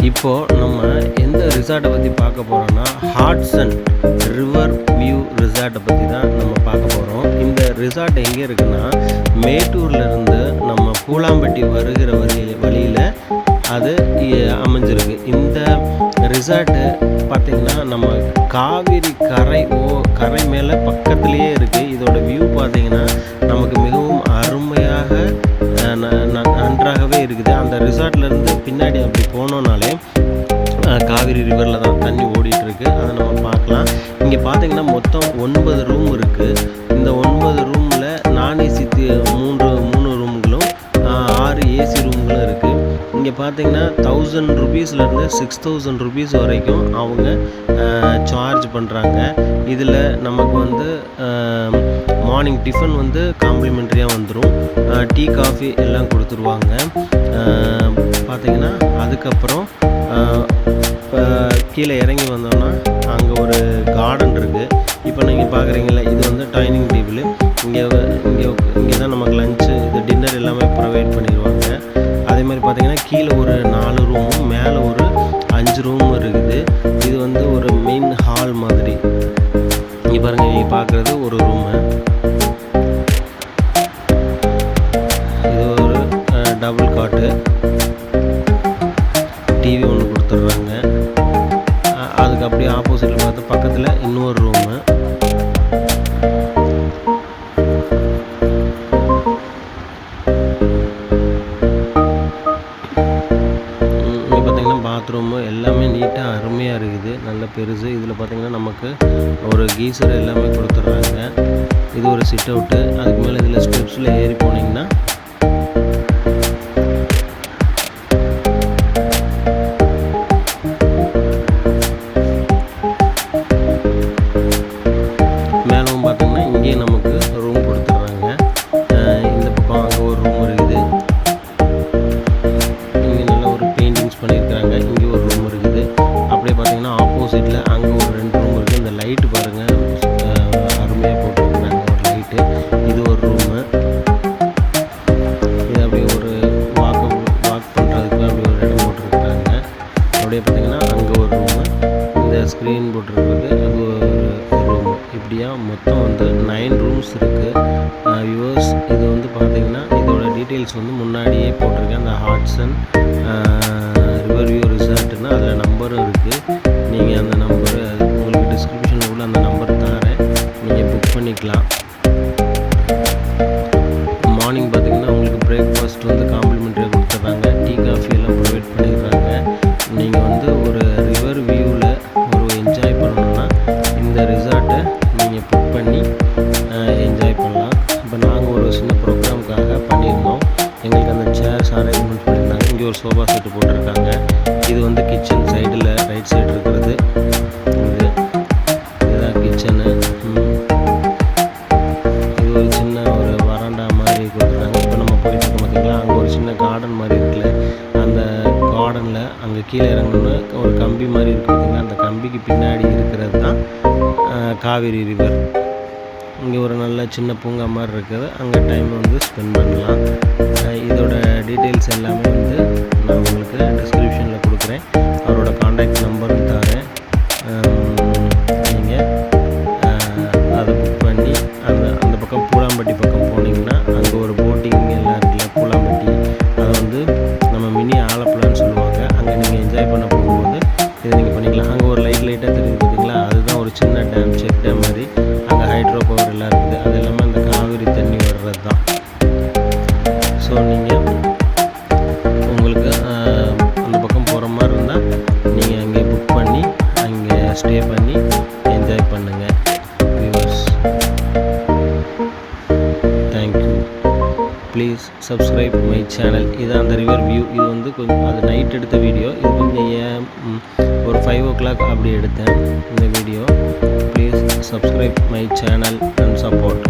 இப்போது நம்ம எந்த ரிசார்ட்டை பற்றி பார்க்க போகிறோன்னா ஹாட்சன் ரிவர் வியூ ரிசார்ட்டை பற்றி தான் நம்ம பார்க்க போகிறோம். இந்த ரிசார்ட் எங்கே இருக்குன்னா மேட்டூர்லேருந்து நம்ம பூலாம்பட்டி வருகிற வழியில் அது அமைஞ்சிருக்கு. இந்த ரிசார்ட்டு பார்த்திங்கன்னா நம்ம காவிரி கரை மேலே பக்கத்துலேயே இருக்குது. இதோட வியூ பார்த்திங்கன்னா நமக்கு மிகவும் அருமையாக நன்றாகவே இருக்குது. அந்த ரிசார்ட்லேருந்து பின்னாடி அப்படி போனோன்னாலே காவிரி ரிவரில் தான் தண்ணி ஓடிட்டுருக்கு. அதை நம்ம பார்க்கலாம். இங்கே பார்த்திங்கன்னா மொத்தம் 9 ரூம் இருக்குது. இந்த 9 ரூமில் நான் ஏசி 3 ரூம்களும் 6 ஏசி ரூம்களும் இருக்குது. இங்கே பார்த்திங்கன்னா 1000 ருபீஸ்லேருந்து 6000 ருபீஸ் வரைக்கும் அவங்க சார்ஜ் பண்ணுறாங்க. இதில் நமக்கு வந்து மார்னிங் டிஃபன் வந்து காம்ப்ளிமெண்ட்ரியாக வந்துடும். டீ காஃபி எல்லாம் கொடுத்துருவாங்க. பார்த்திங்கன்னா அதுக்கப்புறம் கீழே இறங்கி வந்தோம்னா அங்கே ஒரு கார்டன் இருக்குது. இப்போ நீங்கள் பார்க்குறீங்களா, இது வந்து டைனிங் டேபிள். இங்கே தான் நமக்கு லஞ்சு இது டின்னர் எல்லாமே ப்ரொவைட் பண்ணிடுவாங்க. அதே மாதிரி பார்த்திங்கன்னா கீழே ஒரு 4 ரூமும் மேலே ஒரு 5 ரூமும் இருக்குது. இது வந்து ஒரு மெயின் ஹால் மாதிரி. இங்கே பாருங்கள், நீங்கள் பார்க்குறது ஒரு ரூமு. இது ஒரு டபுள் காட்டு. டிவி ஒன்று கொடுத்துட்றாங்க. அதுக்கு அப்படியே ஆப்போசிட்டில் பார்த்து பக்கத்தில் இன்னொரு ரூமு. இங்கே பார்த்திங்கன்னா பாத்ரூமு எல்லாமே நீட்டாக அருமையாக இருக்குது, நல்ல பெருசு. இதில் பார்த்திங்கன்னா நமக்கு ஒரு கீசர் எல்லாமே கொடுத்துட்றாங்க. இது ஒரு சிட் அவுட்டு. அதுக்கு மேலே இதில் ஸ்டெப்ஸில் ஏறி போனீங்கன்னா மேலும் பார்த்திங்கன்னா இங்கேயே நமக்கு ரூம் கொடுத்துட்றாங்க. இந்த பக்கம் அங்கே ஒரு ரூம் இருக்குது. இங்கே நல்ல ஒரு பெயிண்டிங்ஸ் பண்ணியிருக்கிறாங்க. இங்கே ஒரு ரூம் இருக்குது. அப்படியே பார்த்திங்கன்னா ஆப்போசிட்டில் அங்கே ஒரு 2 ரூம் இருக்குது. இந்த லைட்டு பாருங்கள், அருமையாக போட்டுருக்குறாங்க ஒரு லைட்டு. இது ஒரு ரூமு. இது அப்படியே ஒரு வாக் பண்ணுறதுக்கு அப்படி ஒரு இடம் போட்டிருக்கிறாங்க. அப்படியே பார்த்திங்கன்னா அங்கே ஒரு ரூமு. இந்த ஸ்க்ரீன் போட்டிருக்கிறது அது ஒரு ரூமு. இப்படியா மொத்தம் வந்து 9 ரூம்ஸ் இருக்குது. வியூவர்ஸ், இது வந்து பார்த்திங்கன்னா இதோட டீட்டெயில்ஸ் வந்து முன்னாடியே போட்டிருக்கேன். அந்த ஹாட்சன் ரிவர் வியூ ரிசார்ட்னா அதில் நம்பரும் இருக்குது. நீங்கள் அந்த நம்பரு உங்களுக்கு டிஸ்கிரிப்ஷனில் உள்ள அந்த நம்பர் தரேன், நீங்கள் புக் பண்ணிக்கலாம். மார்னிங் பார்த்திங்கன்னா உங்களுக்கு பிரேக்ஃபாஸ்ட் வந்து காம்ப்ளிமெண்ட்ரியாக கொடுத்துட்றாங்க. டீ காஃபி எல்லாம் ப்ரொவைட் பண்ணிடுறாங்க. நீங்கள் வந்து ஒரு ரிவர் வியூவில் ஒரு என்ஜாய் பண்ணணுன்னா இந்த ரிசார்ட்டை நீங்கள் புக் பண்ணி என்ஜாய் பண்ணலாம். இப்போ நாங்கள் ஒரு சின்ன ப்ரோக்ராமுக்காக பண்ணியிருந்தோம். எங்களுக்கு அந்த சேர்ஸ் அரேஞ்ச்மெண்ட் பண்ணியிருந்தாங்க. இங்கே ஒரு சோஃபா செட்டு போட்டிருக்காங்க. இது வந்து கிச்சன் சைடில் ரைட் சைடு இருக்கிறது. இதுதான் கிச்சனு. இது ஒரு சின்ன ஒரு வராண்டா மாதிரி கொடுத்துருக்காங்க. இப்போ நம்ம போயிட்டு இருக்கோம் பார்த்திங்களா, அங்கே ஒரு சின்ன கார்டன் மாதிரி இருக்குல்ல, அந்த கார்டனில் அங்கே கீழே இறங்கணுன்னு ஒரு கம்பி மாதிரி இருக்குது பார்த்திங்களா, அந்த கம்பிக்கு பின்னாடி இருக்கிறது தான் காவிரி ரிவர். இங்கே ஒரு நல்ல சின்ன பூங்கா மாதிரி இருக்குது. அங்கே டைம் வந்து ஸ்பெண்ட் பண்ணலாம். இதோட டீட்டெயில்ஸ் எல்லாமே வந்து நான் உங்களுக்கு டிஸ்கிரிப்ஷனில் கொடுக்குறேன். அவரோட காண்டாக்ட் நம்பரும் தரேன். நீங்கள் அதை புக் பண்ணி அந்த பக்கம் பூலாம்பட்டி பக்கம் போனீங்கன்னா அங்கே ஒரு போட்டிங் எல்லாம் இருக்குல்ல, பூலாம்பட்டி, அதை வந்து நம்ம மினி ஆலப்புழான்னு சொல்லுவாங்க. அங்கே நீங்கள் என்ஜாய் பண்ண போகும்போது இதை நீங்கள் பண்ணிக்கலாம். அங்கே ஒரு லைட்டாக தெரியுது பார்த்திங்களா, அதுதான் ஒரு சின்ன டேம், செக் டேம் மாதிரி. அங்கே ஹைட்ரோ பவர் எல்லாம் இருக்குது. அது எல்லாமே அந்த காவிரி தண்ணி வர்றது தான். ஸோ நீங்கள் உங்களுக்கு அந்த பக்கம் போகிற மாதிரி இருந்தால் நீங்கள் அங்கே புக் பண்ணி அங்கே ஸ்டே பண்ணி என்ஜாய் பண்ணுங்கள். Viewers, thank you. Please subscribe my channel. இது அந்த ரிவர் வியூ. இது வந்து கொஞ்சம் அது நைட் எடுத்த வீடியோ. இது கொஞ்சம் ஒரு 5 o'clock அப்படி எடுத்தேன் இந்த video. Please subscribe my channel and support.